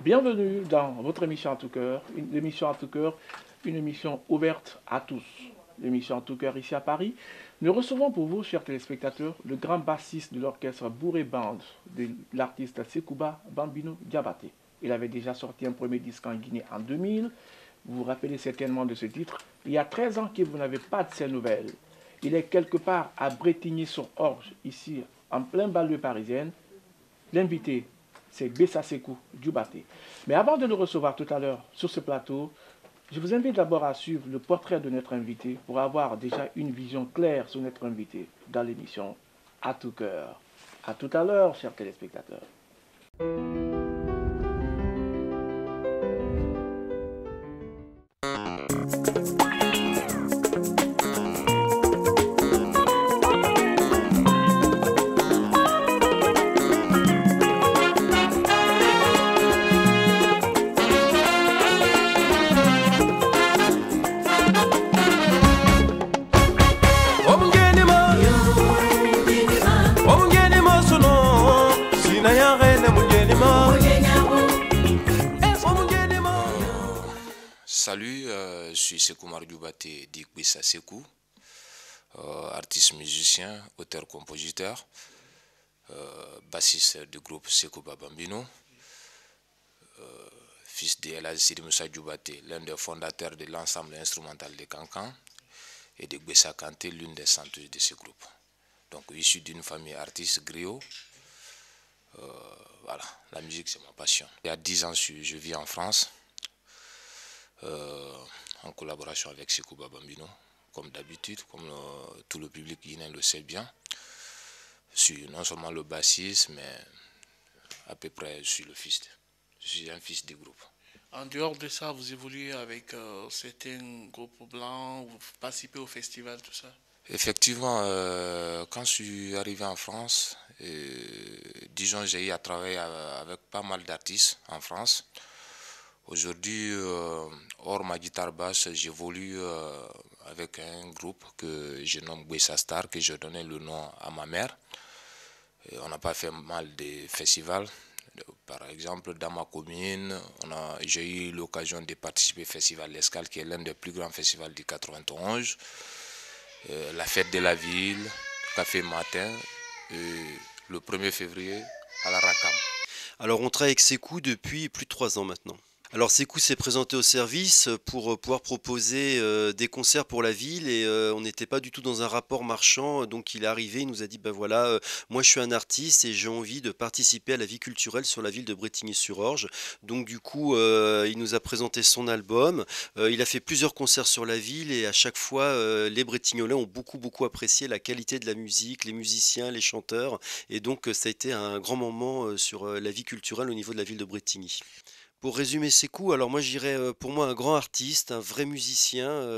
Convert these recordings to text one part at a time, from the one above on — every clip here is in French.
Bienvenue dans votre émission En Tout Cœur, une émission En Tout Cœur, une émission ouverte à tous. L'émission En Tout Cœur ici à Paris. Nous recevons pour vous, chers téléspectateurs, le grand bassiste de l'orchestre Bourré Band, de l'artiste Sekouba Bambino Diabaté. Il avait déjà sorti un premier disque en Guinée en 2000. Vous vous rappelez certainement de ce titre. Il y a 13 ans que vous n'avez pas de ses nouvelles. Il est quelque part à Bretigny-sur-Orge, ici en plein banlieue parisienne. L'invité, c'est Bessa Sekou Diabaté. Mais avant de le recevoir tout à l'heure sur ce plateau, je vous invite d'abord à suivre le portrait de notre invité pour avoir déjà une vision claire sur notre invité dans l'émission À tout cœur. À tout à l'heure, chers téléspectateurs. Salut, je suis Sekou Diabaté dit Bessa Sekou, artiste musicien, auteur-compositeur, bassiste du groupe Sekouba Bambino, fils de El Hadji Sidi Moussa Diabaté, l'un des fondateurs de l'ensemble instrumental de Cancan, et de Bessa Kanté, l'une des chanteuses de ce groupe. Donc issu d'une famille artiste griot. Voilà, la musique c'est ma passion. Il y a 10 ans, je vis en France. En collaboration avec Sekouba Bambino, comme d'habitude, comme tout le public guinéen le sait bien. Je suis non seulement le bassiste, mais à peu près je suis un fils du groupe. En dehors de ça, vous évoluez avec certains groupes blancs, vous participez au festival, tout ça? Effectivement, quand je suis arrivé en France, disons j'ai eu à travailler avec pas mal d'artistes en France. Aujourd'hui, hors ma guitare basse, j'évolue avec un groupe que je nomme Bessa Star, que j'ai donné le nom à ma mère. Et on n'a pas fait mal de festivals. Par exemple, dans ma commune, j'ai eu l'occasion de participer au Festival L'Escale, qui est l'un des plus grands festivals du 91. La fête de la ville, Café Matin, le 1er février à la Rakam. Alors on travaille avec Sekou depuis plus de 3 ans maintenant. Alors Sekou s'est présenté au service pour pouvoir proposer des concerts pour la ville et on n'était pas du tout dans un rapport marchand, donc il est arrivé, il nous a dit ben voilà, moi je suis un artiste et j'ai envie de participer à la vie culturelle sur la ville de Bretigny-sur-Orge. Donc du coup il nous a présenté son album, il a fait plusieurs concerts sur la ville et à chaque fois les Bretignolais ont beaucoup apprécié la qualité de la musique, les musiciens, les chanteurs et donc ça a été un grand moment sur la vie culturelle au niveau de la ville de Bretigny. Pour résumer Sekou, alors moi je dirais pour moi un grand artiste, un vrai musicien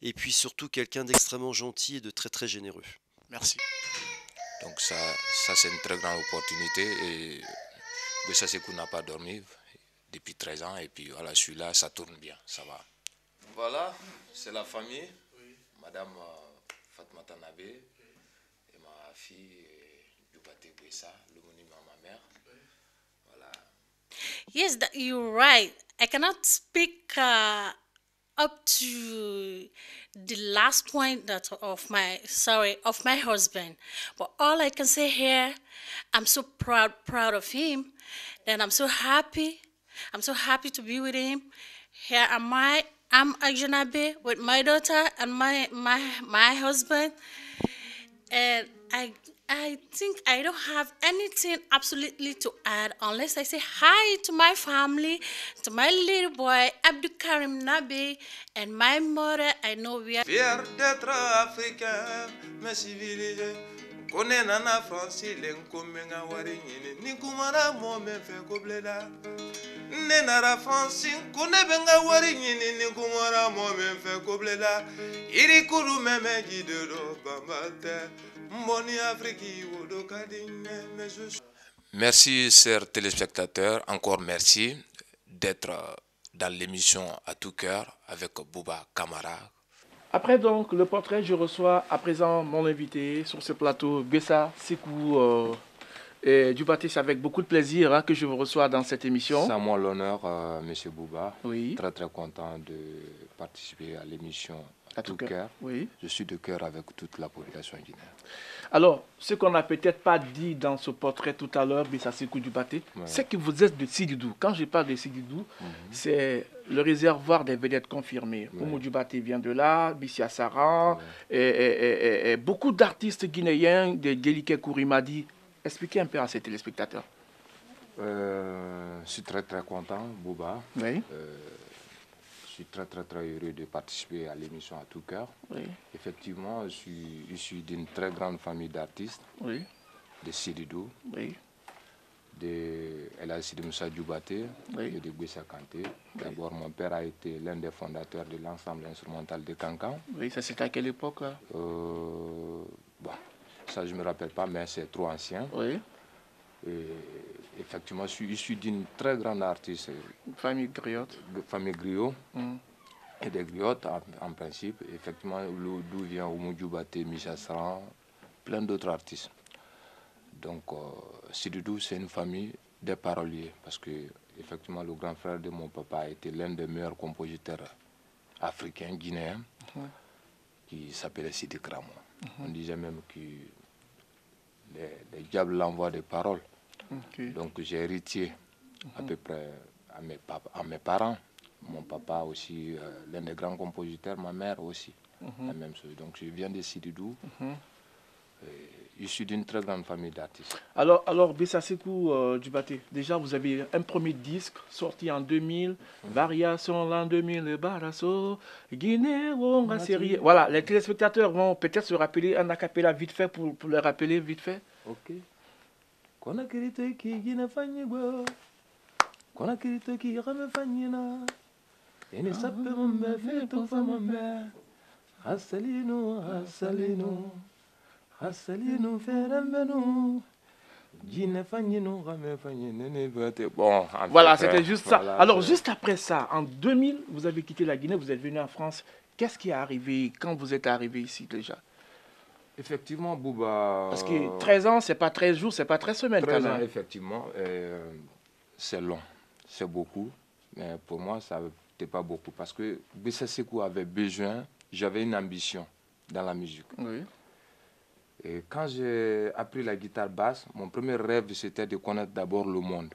et puis surtout quelqu'un d'extrêmement gentil et de très généreux. Merci. Donc ça c'est une très grande opportunité et Bessa Sekou n'a pas dormi depuis 13 ans et puis voilà, celui-là ça tourne bien, ça va. Voilà, c'est la famille, oui. Madame Fatmata Nabé et ma fille Diabaté Bessa, le monument à ma mère. Voilà. Yes, you're right. I cannot speak up to the last point of my husband. But all I can say here, I'm so proud of him, and I'm so happy. I'm so happy to be with him. Here am I. I'm Ajanabe with my daughter and my husband, and I think I don't have anything absolutely to add unless I say hi to my family, to my little boy Abdou Karim Nabi, and my mother. I know we are Fier d'être africain, mais civilisé, Kone nana France lenkomenga wari nyini ni kumara mo me fe kobleda ne nara France kone benga wari nyini ni kumara mo me fe kobleda iri kuru meme gidero bambate mboni Afriki wodo kadine mezo. Merci chers téléspectateurs, encore merci d'être dans l'émission À tout cœur avec Bouba Camara. Après donc le portrait, je reçois à présent mon invité sur ce plateau, Bessa Sekou Djubaté. C'est avec beaucoup de plaisir que je vous reçois dans cette émission. C'est à moi l'honneur, Monsieur Bouba. Oui. Très très content de participer à l'émission À tout cœur. Oui. Je suis de cœur avec toute la population guinéenne. Alors, ce qu'on n'a peut-être pas dit dans ce portrait tout à l'heure, Bessa Sekou Djubaté, c'est que vous êtes de Sididou. Quand je parle de Sididou, c'est le réservoir des vedettes confirmées. Oumou Djubaté vient de là, Bissia Saran, et beaucoup d'artistes guinéens, de Déliké Kourimadi. Expliquez un peu à ces téléspectateurs. Je suis très très content, Bouba. Oui. Je suis très heureux de participer à l'émission À tout cœur. Oui. Effectivement, je suis issu d'une très grande famille d'artistes, oui. de Sididou, oui. de El Hadji Moussa Djubaté oui. et de Bessa Kanté. D'abord, mon père a été l'un des fondateurs de l'ensemble instrumental de Cancan. Oui, ça c'était à quelle époque là? Bon, ça je ne me rappelle pas, mais c'est trop ancien. Oui. Et effectivement, je suis issu d'une très grande artiste. Famille griotte. Famille griot. Et des griottes en principe. Effectivement, d'où vient Oumou Djubaté, Micha Saran, plein d'autres artistes. Donc, Sididou, c'est une famille des paroliers. Parce que, effectivement, le grand frère de mon papa a été l'un des meilleurs compositeurs africains, guinéens, qui s'appelait Sidi Kramo. On disait même que les diables l'envoient des paroles. Donc j'ai hérité à peu près à mes parents. Mon papa aussi, l'un des grands compositeurs, ma mère aussi, la même chose. Donc je viens de Sididou, issu d'une très grande famille d'artistes. Alors Bessa Sekou Djubaté, déjà vous avez un premier disque sorti en 2000, Variation l'an 2000, le Barasso, Guinée, Wonga, série. Voilà, les téléspectateurs vont peut-être se rappeler un acapella vite fait pour le rappeler vite fait. Ok. Kona kirito ki Guinée fanyigwa, kona kirito ki rame fanyina, ene sape mambe feto fa mambe, hasalino hasalino. Bon, voilà, c'était juste ça. Voilà, alors, juste après ça, en 2000, vous avez quitté la Guinée, vous êtes venu en France. Qu'est-ce qui est arrivé quand vous êtes arrivé ici déjà? Effectivement, Bouba... Parce que 13 ans, c'est pas 13 jours, c'est pas 13 semaines 13 quand même. Ans, effectivement, c'est long, c'est beaucoup. Mais pour moi, ça n'était pas beaucoup. Parce que Bessa Sekou avait besoin, j'avais une ambition dans la musique. Oui. Et quand j'ai appris la guitare basse, mon premier rêve, c'était de connaître d'abord le monde.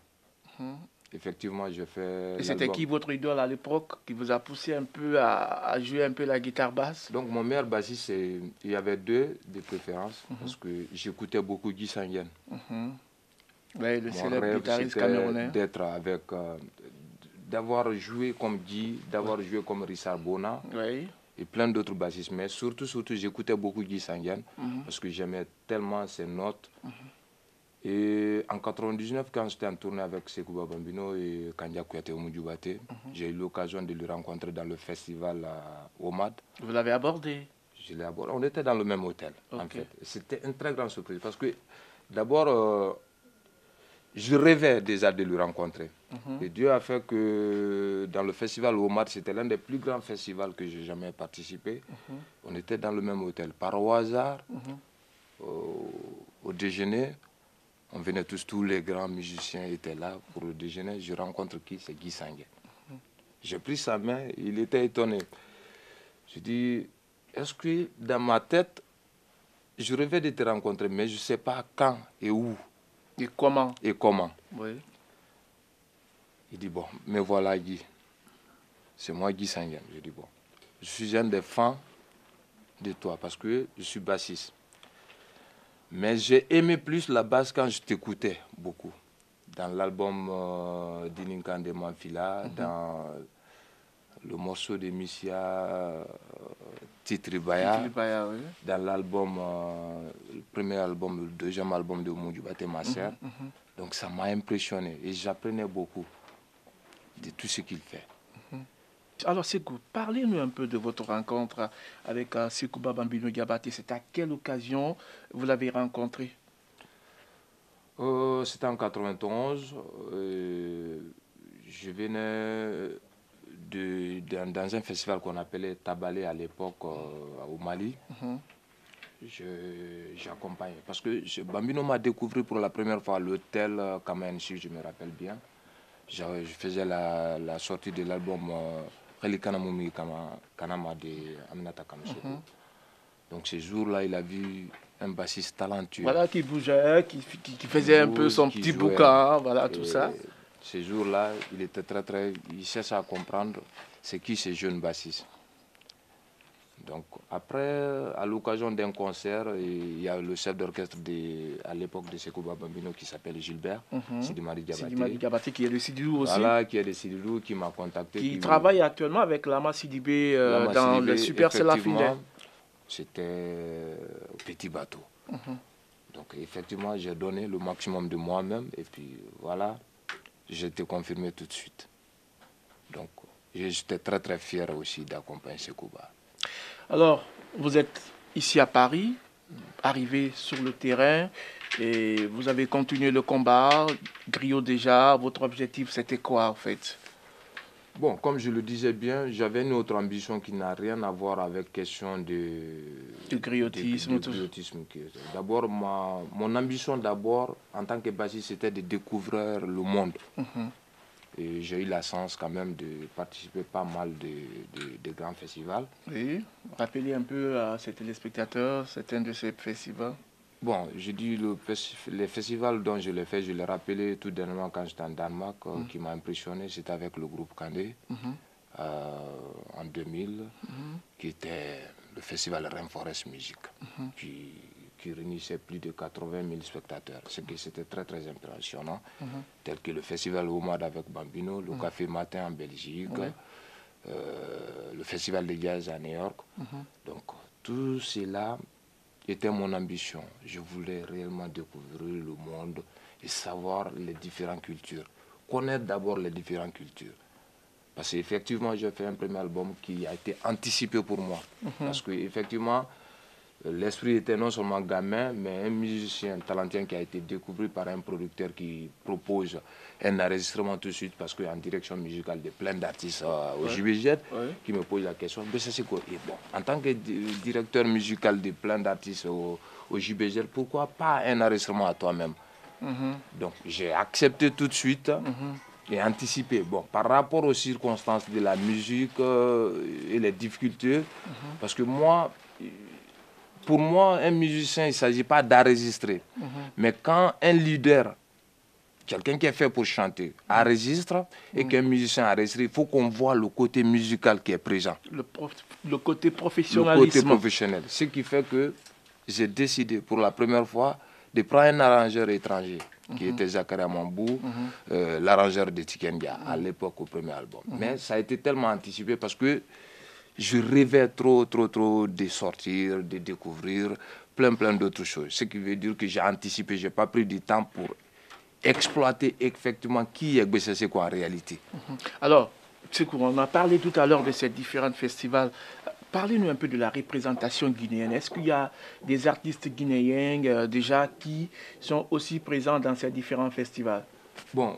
Effectivement, je fais... Et c'était qui votre idole à l'époque qui vous a poussé un peu à jouer un peu la guitare basse? Donc, mon meilleur bassiste, il y avait deux de préférence, parce que j'écoutais beaucoup Guy Sanguien. Oui, le célèbre guitariste camerounais. D'être avec... d'avoir joué comme Guy, d'avoir joué comme Richard Bona. Oui. Et plein d'autres bassistes. Mais surtout j'écoutais beaucoup Guy Sanguien, parce que j'aimais tellement ses notes. Et en 99, quand j'étais en tournée avec Sekou Bambino et Kandia Kouyaté Oumou Djubaté, j'ai eu l'occasion de le rencontrer dans le festival au MAD. Vous l'avez abordé? Je l'ai abordé. On était dans le même hôtel, en fait. C'était une très grande surprise, parce que d'abord, je rêvais déjà de le rencontrer. Et Dieu a fait que dans le festival au MAD, c'était l'un des plus grands festivals que j'ai jamais participé. On était dans le même hôtel. Par au hasard, au déjeuner, on venait tous les grands musiciens étaient là pour le déjeuner. Je rencontre qui? C'est Guy Sanguien. J'ai pris sa main, il était étonné. Je dis, est-ce que dans ma tête, je rêvais de te rencontrer, mais je ne sais pas quand et où. Et comment? Et comment. Oui. Il dit, bon, mais voilà Guy. C'est moi Guy Sanguien. Je dis, bon, je suis un des fans de toi parce que je suis bassiste. Mais j'ai aimé plus la basse quand je t'écoutais beaucoup. Dans l'album d'Ininkan de Manfila, dans le morceau de Missia, Titribaya, oui. dans l'album, le premier album, le deuxième album de Moudjoubaté Masser. Donc ça m'a impressionné et j'apprenais beaucoup de tout ce qu'il fait. Alors Sékou, parlez-nous un peu de votre rencontre avec Sekouba Bambino Diabaté. C'est à quelle occasion vous l'avez rencontré? C'était en 91. Je venais dans un festival qu'on appelait Tabalé à l'époque au Mali. J'accompagnais. Parce que Bambino m'a découvert pour la première fois à l'hôtel Kamen, si je me rappelle bien. Je faisais la sortie de l'album Khali Kanamumi Kanama de Aminata Kamsoko. Donc ce jour-là, il a vu un bassiste talentueux. Voilà, qui bougeait, qui faisait un peu son petit boucan, voilà, tout ça. Ce jour-là, il était il cherchait à comprendre c'est qui ces jeunes bassistes. Donc après, à l'occasion d'un concert, il y a le chef d'orchestre à l'époque de Sekouba Bambino qui s'appelle Gilbert, Sidimari Diabaté. Sidimari Diabaté qui est de Sidilou aussi. Voilà, qui est de Sidilou, qui m'a contacté. Qui travaille actuellement avec Lama Sidibé dans le Super Selafine. C'était au Petit Bateau. Donc effectivement, j'ai donné le maximum de moi-même et puis voilà, j'ai été confirmé tout de suite. Donc j'étais très fier aussi d'accompagner Sekouba. Alors, vous êtes ici à Paris, arrivé sur le terrain et vous avez continué le combat. Griot déjà, votre objectif c'était quoi en fait? Bon, comme je le disais bien, j'avais une autre ambition qui n'a rien à voir avec question de griotisme. D'abord, mon ambition d'abord en tant que bassiste, c'était de découvrir le monde. Et j'ai eu la chance quand même de participer pas mal de grands festivals. Oui, rappelez un peu à ces téléspectateurs certains de ces festivals. Bon, je dis les festivals dont je l'ai fait, je l'ai rappelé tout dernièrement quand j'étais en Danemark, qui m'a impressionné, c'était avec le groupe Kandé en 2000, qui était le festival Rainforest Music, qui réunissait plus de 80 000 spectateurs, ce qui c'était très impressionnant, tel que le festival Omad avec Bambino, le Café Matin en Belgique, le festival de jazz à New York. Donc tout cela était mon ambition. Je voulais réellement découvrir le monde et savoir les différentes cultures, connaître d'abord les différentes cultures. Parce qu'effectivement, j'ai fait un premier album qui a été anticipé pour moi. Parce qu'effectivement, l'esprit était non seulement gamin, mais un musicien talentueux qui a été découvert par un producteur qui propose un enregistrement tout de suite, parce qu'en direction musicale de plein d'artistes au JBZ, qui me pose la question, mais c'est quoi? Et bon, en tant que directeur musical de plein d'artistes au JBZ, pourquoi pas un enregistrement à toi-même? Donc j'ai accepté tout de suite. Et anticipé. Bon, par rapport aux circonstances de la musique et les difficultés, parce que pour moi, un musicien, il ne s'agit pas d'enregistrer. Mais quand un leader, quelqu'un qui est fait pour chanter, enregistre et qu'un musicien enregistre, il faut qu'on voit le côté musical qui est présent. Le côté professionnalisme. Le côté professionnel. Ce qui fait que j'ai décidé pour la première fois de prendre un arrangeur étranger, qui était Zakaria Mambou, l'arrangeur de Tikendia, à l'époque au premier album. Mais ça a été tellement anticipé parce que je rêvais trop de sortir, de découvrir plein d'autres choses. Ce qui veut dire que j'ai anticipé, je n'ai pas pris du temps pour exploiter effectivement qui est BCC quoi en réalité. Alors, on a parlé tout à l'heure de ces différents festivals. Parlez-nous un peu de la représentation guinéenne. Est-ce qu'il y a des artistes guinéens déjà qui sont aussi présents dans ces différents festivals? Bon,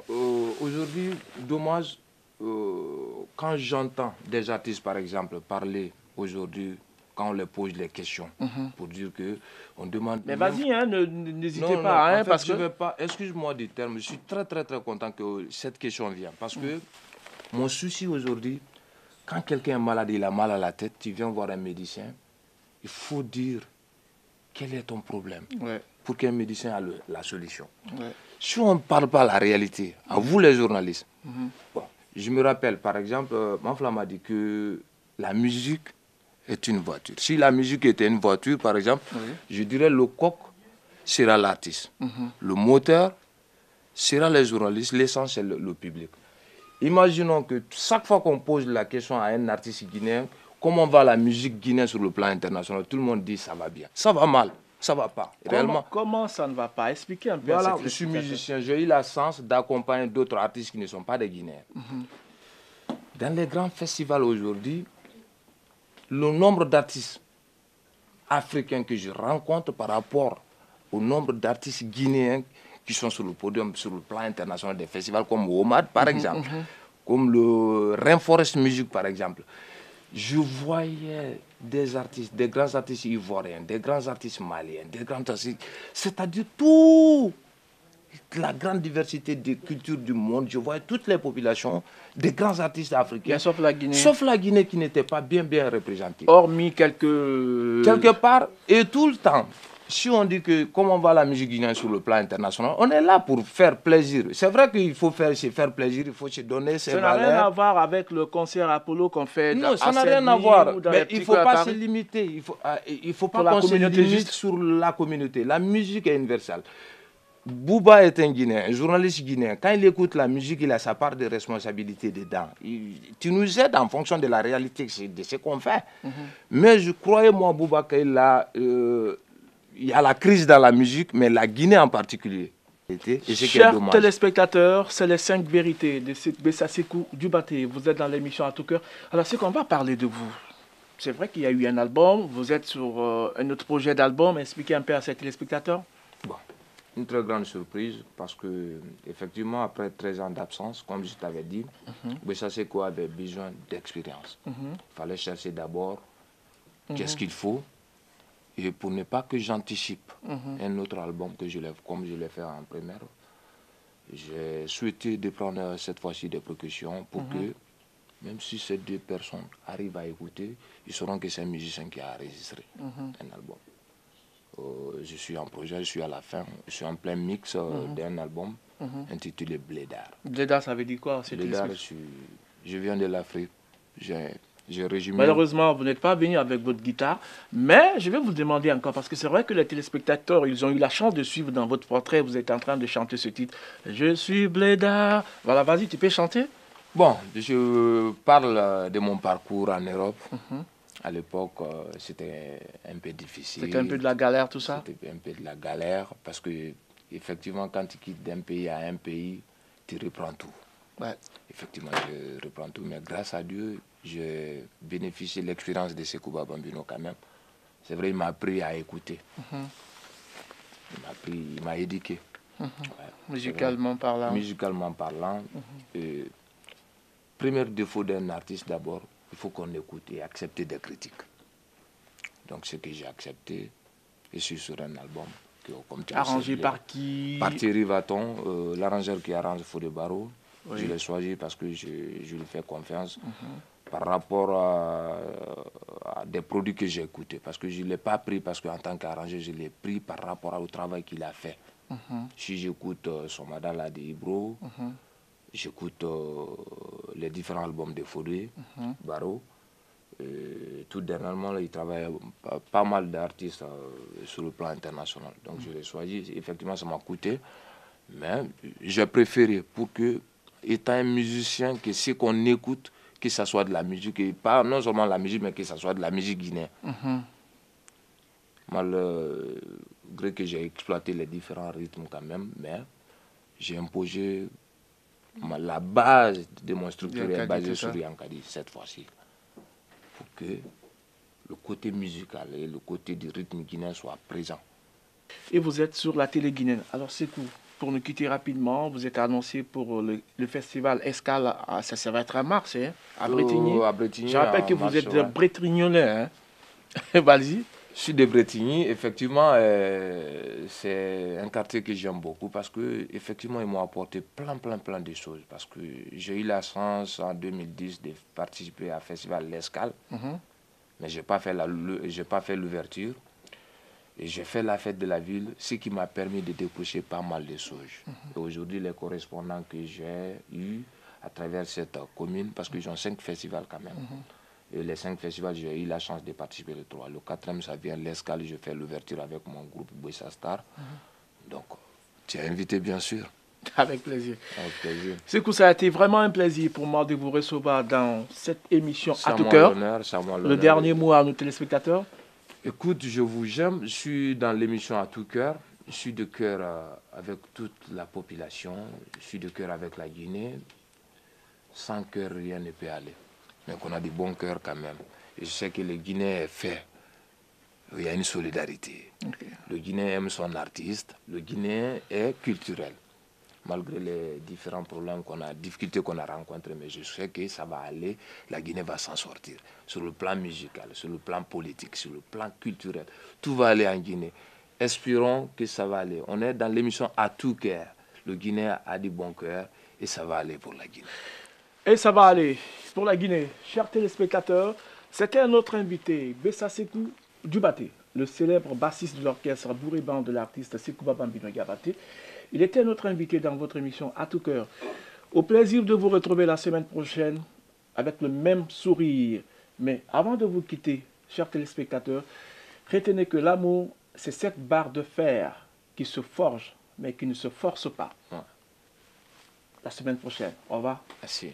aujourd'hui, dommage, quand j'entends des artistes, par exemple, parler aujourd'hui, quand on leur pose les questions, pour dire que on demande... Mais vas-y, hein, n'hésitez pas. En fait, parce que... Excuse-moi du terme, je suis très content que cette question vienne. Parce que mon souci aujourd'hui, quand quelqu'un est malade, il a mal à la tête, tu viens voir un médecin, il faut dire quel est ton problème pour qu'un médecin ait la solution. Si on ne parle pas la réalité, à vous les journalistes, bon, je me rappelle par exemple, Manfla m'a dit que la musique est une voiture. Si la musique était une voiture, par exemple, je dirais le coq sera l'artiste. Le moteur sera les journalistes, l'essentiel le public. Imaginons que chaque fois qu'on pose la question à un artiste guinéen, comment va la musique guinéenne sur le plan international? Tout le monde dit ça va bien. Ça va mal, ça va pas. Réellement. Comment ça ne va pas? Expliquez un peu. Voilà, je suis musicien, j'ai eu la chance d'accompagner d'autres artistes qui ne sont pas des Guinéens. Dans les grands festivals aujourd'hui, le nombre d'artistes africains que je rencontre par rapport au nombre d'artistes guinéens qui sont sur le podium, sur le plan international des festivals comme Omad par exemple, comme le Rainforest Music par exemple, je voyais des artistes, des grands artistes ivoiriens, des grands artistes maliens, des grands artistes, c'est-à-dire tout, la grande diversité des cultures du monde. Je voyais toutes les populations, des grands artistes africains. Bien, sauf la Guinée. Sauf la Guinée qui n'était pas bien représentée. Hormis quelques... Quelque part, et tout le temps. Si on dit que comment va la musique guinéenne sur le plan international, on est là pour faire plaisir. C'est vrai qu'il faut se faire plaisir, il faut se donner ses valeurs. Ça n'a rien à voir avec le concert Apollo qu'on fait. Non, ça n'a rien à voir. Mais il ne faut pas se limiter. Il faut pas qu'on se limite sur la communauté. La musique est universelle. Bouba est un Guinéen, un journaliste guinéen. Quand il écoute la musique, il a sa part de responsabilité dedans. Tu nous aides en fonction de la réalité de ce qu'on fait. Mais je croyais, moi, Bouba, qu'il y a la crise dans la musique, mais la Guinée en particulier. Chers téléspectateurs, c'est les 5 vérités de Bessa Sekou Dioubaté. Vous êtes dans l'émission À Tout Cœur. Alors, c'est qu'on va parler de vous. C'est vrai qu'il y a eu un album, vous êtes sur un autre projet d'album. Expliquez un peu à ces téléspectateurs. Bon. Une très grande surprise parce que, effectivement, après 13 ans d'absence, comme je t'avais dit, Bessa Sekou avait besoin d'expérience. Il fallait chercher d'abord qu'est-ce qu'il faut. Et pour ne pas que j'anticipe un autre album que je lève, comme je l'ai fait en première, j'ai souhaité de prendre cette fois-ci des précautions pour que, même si ces 2 personnes arrivent à écouter, ils sauront que c'est un musicien qui a enregistré un album. Je suis en projet, je suis à la fin, je suis en plein mix d'un album intitulé Blédard. Blédard, ça veut dire quoi? Blédard, je viens de l'Afrique. J'ai résumé. Malheureusement, vous n'êtes pas venu avec votre guitare, mais je vais vous demander encore, parce que c'est vrai que les téléspectateurs, ils ont eu la chance de suivre dans votre portrait, vous êtes en train de chanter ce titre. Je suis Blédard. Voilà, vas-y, tu peux chanter? Bon, je parle de mon parcours en Europe. À l'époque, c'était un peu difficile. C'était un peu de la galère, tout ça? C'était un peu de la galère, parce que, effectivement, quand tu quittes d'un pays à un pays, tu reprends tout. Ouais. Effectivement, je reprends tout, mais grâce à Dieu, j'ai bénéficié de l'expérience de Sekou Bambino quand même. C'est vrai, il m'a appris à écouter. Il m'a éduqué. Ouais, musicalement parlant. Musicalement parlant. Premier défaut d'un artiste, d'abord, il faut qu'on écoute et accepter des critiques. Donc, ce que j'ai accepté, je suis sur un album. Comme tu arrangé par qui? Par Thierry Vaton, l'arrangeur qui arrange Fodé Barreau. Oui. Je l'ai choisi parce que je lui fais confiance par rapport à des produits que j'ai écoutés. Parce que je ne l'ai pas pris parce qu'en tant qu'arrangeur, je l'ai pris par rapport au travail qu'il a fait. Si j'écoute Somadala de Ibro, j'écoute les différents albums de Fodé Barreau. Tout dernièrement, il travaille pas mal d'artistes sur le plan international. Donc je l'ai choisi. Effectivement, ça m'a coûté. Mais j'ai préféré pour que, étant un musicien, que ce qu'on écoute, que ce soit de la musique, et pas non seulement la musique, mais que ce soit de la musique guinéenne. Malgré que j'ai exploité les différents rythmes quand même, mais j'ai imposé la base de mon structure est basée sur Yankadi cette fois-ci. Pour que le côté musical et le côté du rythme guinéen soient présents. Et vous êtes sur la télé guinéenne. Alors c'est cool. Pour nous quitter rapidement, vous êtes annoncé pour le festival Escale, ça va être en mars, hein, à Bretigny. Je rappelle que vous êtes Bretrignolais. Hein. Vas-y. Je suis de Bretigny. Effectivement, c'est un quartier que j'aime beaucoup parce que effectivement, ils m'ont apporté plein de choses. Parce que j'ai eu la chance en 2010 de participer au festival L'Escale. Mais je n'ai pas fait l'ouverture. Et j'ai fait la fête de la ville, ce qui m'a permis de décrocher pas mal de choses. Et aujourd'hui, les correspondants que j'ai eus à travers cette commune, parce qu'ils ont 5 festivals quand même. Et les 5 festivals, j'ai eu la chance de participer les 3. Le 4e, ça vient l'Escale, je fais l'ouverture avec mon groupe Bessa Star. Donc, tu es invité, bien sûr. Avec plaisir. Avec plaisir. Sékou, ça a été vraiment un plaisir pour moi de vous recevoir dans cette émission C'est à à tout moi cœur. l'honneur, c'est à moi Le l'honneur. dernier mot à nos téléspectateurs. Écoute, je vous aime. Je suis dans l'émission à tout cœur. Je suis de cœur avec toute la population. Je suis de cœur avec la Guinée. Sans cœur, rien ne peut aller. Mais qu'on a des bons cœurs quand même. Et je sais que le Guinéen est fait. Il y a une solidarité. Okay. Le Guinéen aime son artiste. Le Guinéen est culturel. Malgré les différents problèmes difficultés qu'on a rencontrées, mais je sais que ça va aller, la Guinée va s'en sortir. Sur le plan musical, sur le plan politique, sur le plan culturel, tout va aller en Guinée. Espérons que ça va aller. On est dans l'émission à tout cœur. Le Guinéen a du bon cœur et ça va aller pour la Guinée. Et ça va aller pour la Guinée. Chers téléspectateurs, c'était un autre invité, Bessa Sékou Dioubate, le célèbre bassiste de l'orchestre Bouriban de l'artiste Sékou Bambino Diabaté. Il était notre invité dans votre émission à tout cœur. Au plaisir de vous retrouver la semaine prochaine avec le même sourire. Mais avant de vous quitter, chers téléspectateurs, retenez que l'amour, c'est cette barre de fer qui se forge, mais qui ne se force pas. Ouais. La semaine prochaine. Au revoir. Merci.